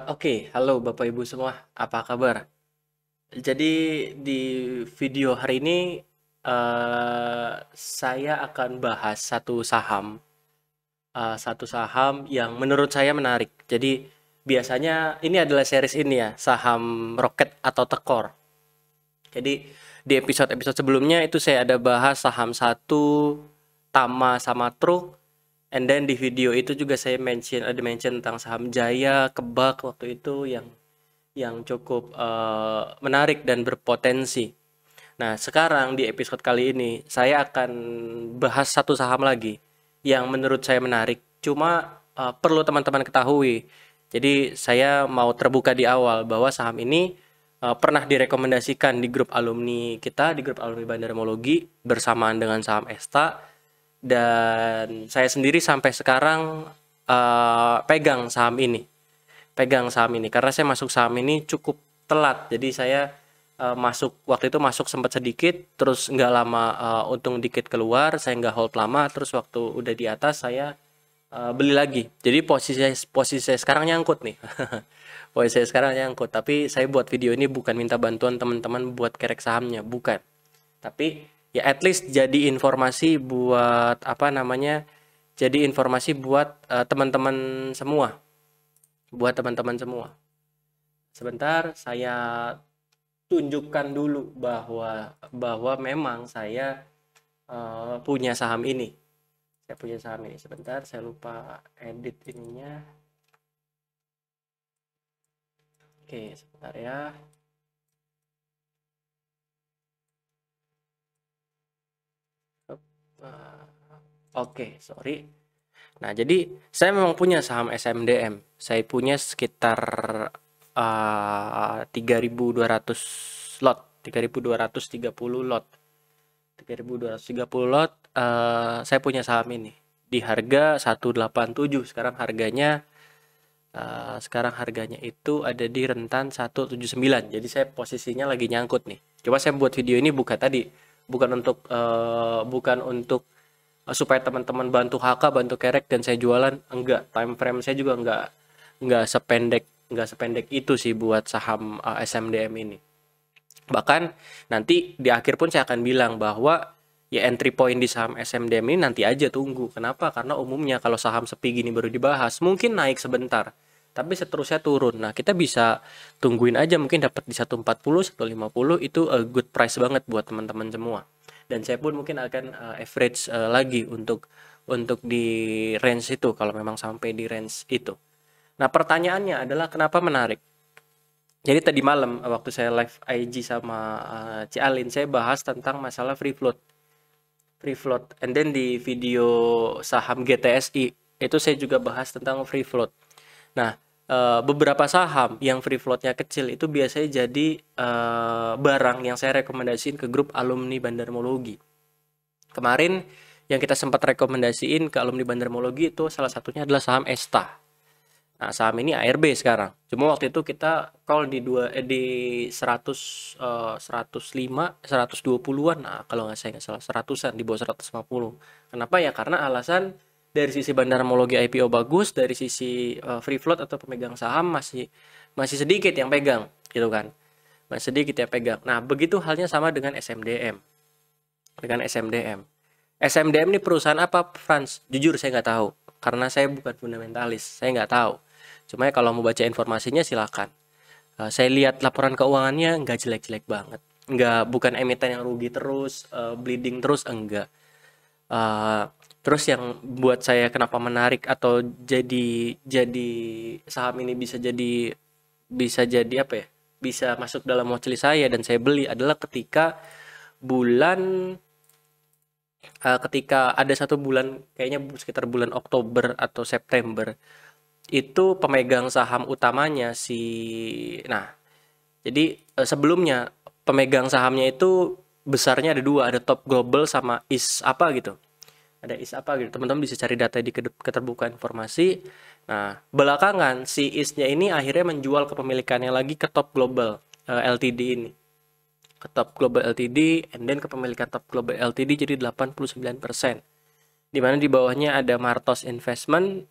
Oke, halo Bapak Ibu semua, apa kabar? Jadi di video hari ini saya akan bahas satu saham yang menurut saya menarik. Jadi biasanya ini adalah series ini ya, saham roket atau tekor. Jadi di episode-episode sebelumnya itu saya ada bahas saham satu, Tama sama Truk. And then di video itu juga saya mention tentang saham Jaya, Kebak waktu itu yang cukup menarik dan berpotensi. Nah, sekarang di episode kali ini saya akan bahas satu saham lagi yang menurut saya menarik. Cuma perlu teman-teman ketahui. Jadi saya mau terbuka di awal bahwa saham ini pernah direkomendasikan di grup alumni kita, di grup alumni Bandarmologi bersamaan dengan saham Esta, dan saya sendiri sampai sekarang pegang saham ini karena saya masuk saham ini cukup telat. Jadi saya waktu itu masuk sempat sedikit, terus nggak lama untung dikit keluar, saya nggak hold lama, terus waktu udah di atas saya beli lagi. Jadi posisi saya sekarang nyangkut nih. Posisi saya sekarang nyangkut, tapi saya buat video ini bukan minta bantuan teman-teman buat kerek sahamnya, bukan. Tapi ya at least jadi informasi buat apa namanya? Jadi informasi buat teman-teman semua, buat teman-teman semua. Sebentar, saya tunjukkan dulu bahwa bahwa memang saya punya saham ini. Saya punya saham ini. Sebentar, saya lupa edit ininya. Oke, sebentar ya. Oke, sorry. Nah, jadi saya memang punya saham SMDM. Saya punya sekitar 3.200 lot, 3.230 lot. 3.230 lot, saya punya saham ini di harga 187. Sekarang harganya itu ada di rentan 179. Jadi saya posisinya lagi nyangkut nih. Coba saya buat video ini bukan untuk supaya teman-teman bantu HK, bantu kerek dan saya jualan, enggak. Time frame saya juga enggak sependek itu sih buat saham SMDM ini. Bahkan nanti di akhir pun saya akan bilang bahwa ya entry point di saham SMDM ini nanti aja tunggu. Kenapa? Karena umumnya kalau saham sepi gini baru dibahas, mungkin naik sebentar, tapi seterusnya turun. Nah, kita bisa tungguin aja, mungkin dapat di 140, 150 itu a good price banget buat teman-teman semua. Dan saya pun mungkin akan average lagi untuk di range itu kalau memang sampai di range itu. Nah, pertanyaannya adalah kenapa menarik? Jadi tadi malam waktu saya live IG sama Ci Alin, saya bahas tentang masalah free float. Free float. And then di video saham GTSI itu saya juga bahas tentang free float. Nah, beberapa saham yang free floatnya kecil itu biasanya jadi barang yang saya rekomendasiin ke grup alumni Bandarmologi. Kemarin yang kita sempat rekomendasiin ke alumni Bandarmologi itu salah satunya adalah saham Esta. Nah, saham ini ARB sekarang. Cuma waktu itu kita call di 100 105, 120-an. Nah, kalau saya nggak salah 100-an, di bawah 150. Kenapa ya? Karena alasan dari sisi Bandarmologi IPO bagus, dari sisi free float atau pemegang saham masih sedikit yang pegang, gitu kan. Masih sedikit yang pegang. Nah, begitu halnya sama dengan SMDM. Dengan SMDM. SMDM ini perusahaan apa, Franz? Jujur saya nggak tahu. Karena saya bukan fundamentalis, saya nggak tahu. Cuma ya kalau mau baca informasinya silakan. Saya lihat laporan keuangannya nggak jelek-jelek banget. Bukan emiten yang rugi terus, bleeding terus, enggak. Eh, Terus yang buat saya kenapa menarik atau jadi saham ini bisa jadi apa ya? Bisa masuk dalam watchlist saya dan saya beli adalah bulan ketika ada satu bulan kayaknya sekitar bulan Oktober atau September itu pemegang saham utamanya nah, jadi sebelumnya pemegang sahamnya itu besarnya ada dua, ada Top Global sama IS apa gitu. Ada IS apa gitu. Teman-teman bisa cari data di keterbukaan informasi. Nah, belakangan si IS-nya ini akhirnya menjual kepemilikannya lagi ke Top Global LTD ini. Ke Top Global LTD, and then kepemilikan Top Global LTD jadi 89%. Di mana di bawahnya ada Martos Investment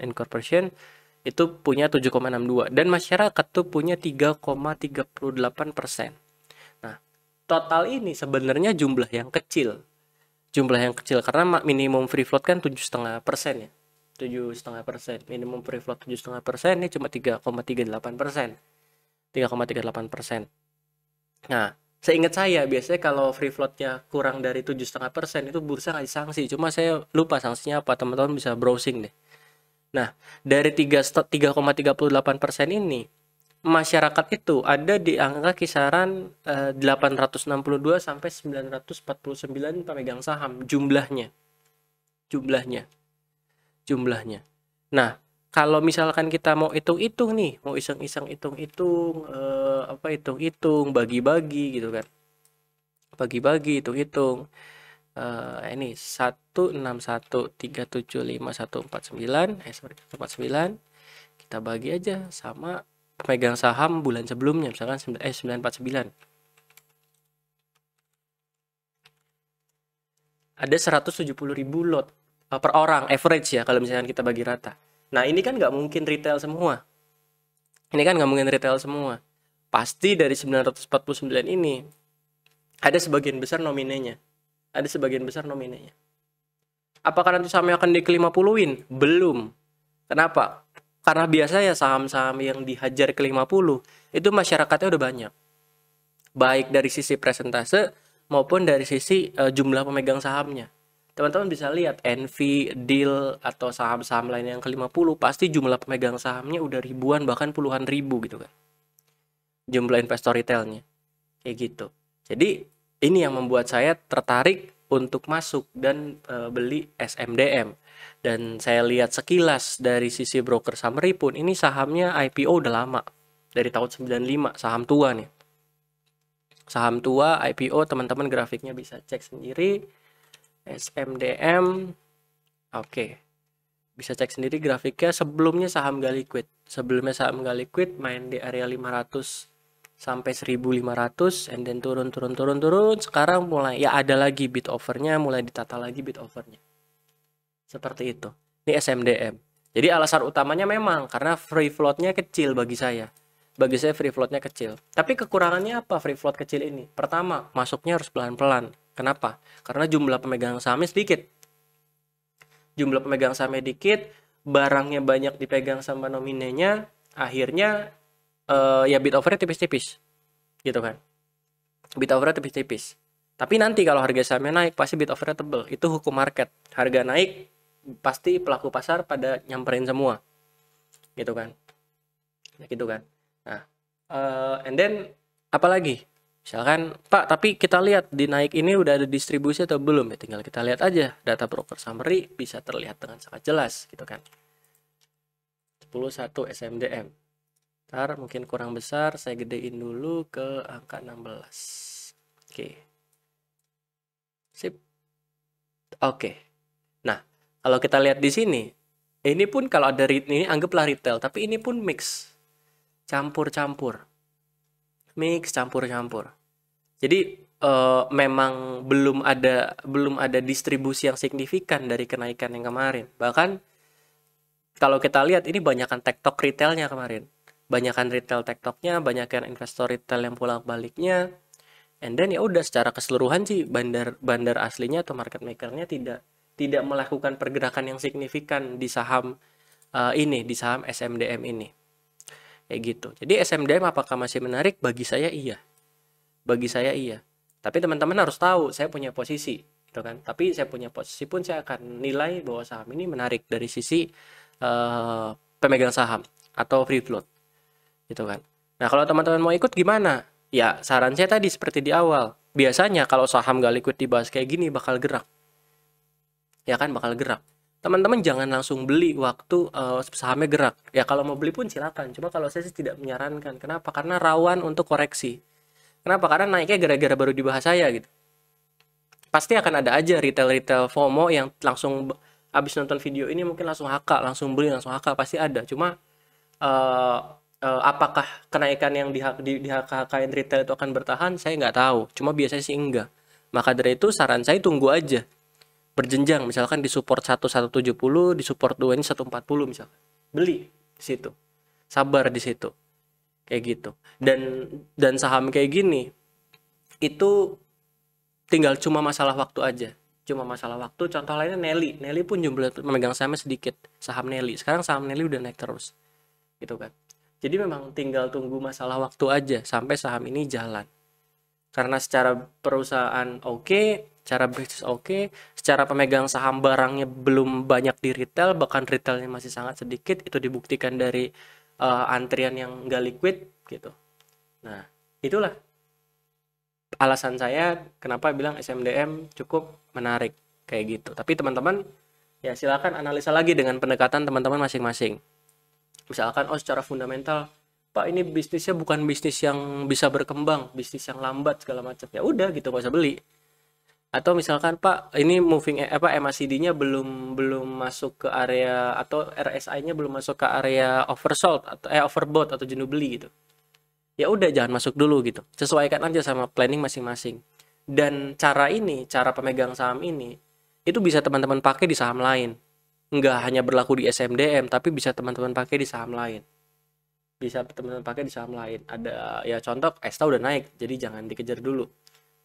Incorporation itu punya 7,62 dan masyarakat tuh punya 3,38%. Nah, total ini sebenarnya jumlah yang kecil. Jumlah yang kecil karena minimum free float kan 7,5% ya. 7,5%. Minimum free float 7,5%, ini cuma 3,38%. 3,38%. Nah, seingat saya biasanya kalau free floatnya kurang dari 7,5% itu bursa ngasih sanksi. Cuma saya lupa sanksinya apa, teman-teman bisa browsing deh. Nah, dari 3,38% ini, masyarakat itu ada di angka kisaran 862 sampai 949 pemegang saham jumlahnya. Jumlahnya. Nah, kalau misalkan kita mau hitung-hitung nih, mau iseng-iseng hitung-hitung, hitung-hitung, bagi-bagi gitu kan. Bagi-bagi, hitung-hitung. Ini 161375149, 149. Kita bagi aja sama pemegang saham bulan sebelumnya, misalkan 949. Ada 170.000 lot per orang average ya kalau misalkan kita bagi rata. Nah, ini kan nggak mungkin retail semua. Pasti dari 949 ini ada sebagian besar nominenya. Apakah nanti sahamnya akan di ke-50-in? Belum. Kenapa? Karena biasanya saham-saham yang dihajar ke-50 itu masyarakatnya udah banyak. Baik dari sisi presentase maupun dari sisi jumlah pemegang sahamnya. Teman-teman bisa lihat NV, Deal, atau saham-saham lain yang ke-50 pasti jumlah pemegang sahamnya udah ribuan bahkan puluhan ribu gitu kan. Jumlah investor retailnya. Kayak gitu. Jadi ini yang membuat saya tertarik untuk masuk dan beli SMDM. Dan saya lihat sekilas dari sisi broker summary pun ini sahamnya IPO udah lama. Dari tahun 95, saham tua nih. Saham tua IPO, teman-teman grafiknya bisa cek sendiri. SMDM, oke. Bisa cek sendiri grafiknya. Sebelumnya saham gak liquid. Main di area 500 sampai 1500, and then turun. Sekarang mulai ya ada lagi bid overnya, mulai ditata lagi bid overnya. Seperti itu. Ini SMDM. Jadi alasan utamanya memang karena free floatnya kecil bagi saya. Bagi saya free floatnya kecil. Tapi kekurangannya apa free float kecil ini? Pertama, masuknya harus pelan-pelan. Kenapa? Karena jumlah pemegang sahamnya sedikit. Barangnya banyak dipegang sama nominenya, akhirnya ya bid overnya tipis-tipis. Gitu kan. Bid overnya tipis-tipis. Tapi nanti kalau harga sahamnya naik, pasti bid overnya tebel. Itu hukum market. Harga naik, pasti pelaku pasar pada nyamperin semua. Gitu kan. Nah, and then apalagi? Misalkan, Pak, tapi kita lihat di naik ini udah ada distribusi atau belum ya? Tinggal kita lihat aja data broker summary bisa terlihat dengan sangat jelas gitu kan. 11 SMDM. Ntar mungkin kurang besar, saya gedein dulu ke angka 16. Oke. Sip. Oke. Nah, kalau kita lihat di sini, ini pun kalau ada ini anggaplah retail, tapi ini pun mix. Campur-campur. Jadi memang belum ada distribusi yang signifikan dari kenaikan yang kemarin. Bahkan kalau kita lihat ini banyakan TikTok retailnya kemarin. Banyakan retail TikToknya, banyakan investor retail yang pulang baliknya. And then ya udah secara keseluruhan sih bandar aslinya atau market makernya tidak melakukan pergerakan yang signifikan di saham di saham SMDM ini. Kayak gitu. Jadi SMDM apakah masih menarik? Bagi saya iya. Tapi teman-teman harus tahu saya punya posisi, gitu kan. Tapi saya punya posisi pun saya akan nilai bahwa saham ini menarik dari sisi pemegang saham atau free float. Gitu kan. Nah, kalau teman-teman mau ikut gimana? Ya, saran saya tadi seperti di awal. Biasanya kalau saham gak liquid dibahas kayak gini bakal gerak. Ya kan, bakal gerak. Teman-teman jangan langsung beli waktu sahamnya gerak. Ya kalau mau beli pun silakan. Cuma kalau saya sih tidak menyarankan. Kenapa? Karena rawan untuk koreksi. Kenapa? Karena naiknya gara-gara baru dibahas saya gitu. Pasti akan ada aja retail FOMO yang langsung abis nonton video ini mungkin langsung HK, langsung beli, langsung HK. Pasti ada. Cuma apakah kenaikan yang di HK-HKin retail itu akan bertahan? Saya nggak tahu. Cuma biasanya sih enggak. Maka dari itu saran saya tunggu aja. Berjenjang, misalkan di support 1170, di support 2 ini 140 misalkan. Beli. di situ, sabar di situ, kayak gitu. Dan saham kayak gini itu tinggal cuma masalah waktu aja, cuma masalah waktu. Contoh lainnya Nelly pun jumlah pemegang sahamnya sedikit, saham Nelly sekarang, saham Nelly udah naik terus gitu kan. Jadi memang tinggal tunggu masalah waktu aja sampai saham ini jalan. Karena secara perusahaan oke, secara bisnis oke, secara pemegang saham barangnya belum banyak di retail, bahkan retailnya masih sangat sedikit. Itu dibuktikan dari antrian yang nggak liquid gitu. Nah, itulah alasan saya kenapa bilang SMDM cukup menarik kayak gitu. Tapi teman-teman ya silakan analisa lagi dengan pendekatan teman-teman masing-masing. Misalkan secara fundamental, Pak ini bisnisnya bukan bisnis yang bisa berkembang, bisnis yang lambat segala macam. Ya udah gitu, nggak usah beli. Atau misalkan Pak ini MACD-nya belum masuk ke area, atau RSI-nya belum masuk ke area oversold atau overbought atau jenuh beli gitu. Ya udah jangan masuk dulu gitu. Sesuaikan aja sama planning masing-masing. Dan cara pemegang saham ini itu bisa teman-teman pakai di saham lain. Nggak hanya berlaku di SMDM, tapi bisa teman-teman pakai di saham lain. Bisa teman-teman pakai di saham lain. Ada ya contoh Esta udah naik, jadi jangan dikejar dulu.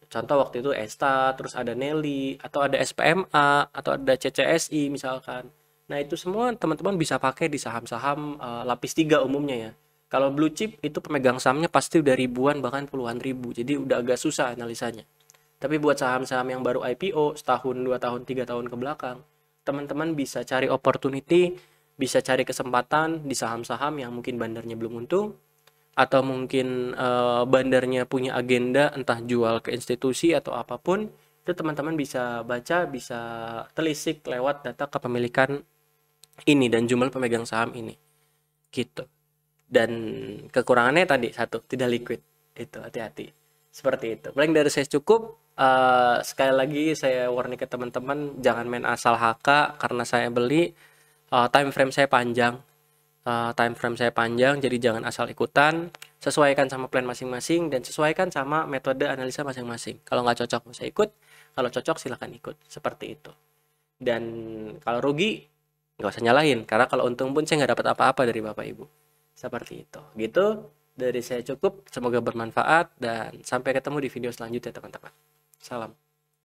Contoh waktu itu Esta, terus ada Nelly, atau ada SPMA, atau ada CCSI misalkan. Nah itu semua teman-teman bisa pakai di saham-saham lapis 3 umumnya ya. Kalau blue chip itu pemegang sahamnya pasti udah ribuan bahkan puluhan ribu, jadi udah agak susah analisanya. Tapi buat saham-saham yang baru IPO setahun, 2 tahun, 3 tahun ke belakang, teman-teman bisa cari opportunity, bisa cari kesempatan di saham-saham yang mungkin bandarnya belum untung, atau mungkin bandarnya punya agenda entah jual ke institusi atau apapun. Itu teman-teman bisa baca, bisa telisik lewat data kepemilikan ini dan jumlah pemegang saham ini gitu. Dan kekurangannya tadi satu, tidak liquid, itu hati-hati seperti itu. Paling dari saya cukup. Sekali lagi saya warning ke teman-teman, jangan main asal HK karena saya beli. Time frame saya panjang, jadi jangan asal ikutan. Sesuaikan sama plan masing-masing dan sesuaikan sama metode analisa masing-masing. Kalau nggak cocok nggak usah ikut, kalau cocok silahkan ikut, seperti itu. Dan kalau rugi nggak usah nyalahin, karena kalau untung pun saya nggak dapat apa-apa dari Bapak Ibu, seperti itu. Gitu dari saya cukup, semoga bermanfaat dan sampai ketemu di video selanjutnya teman-teman. Salam.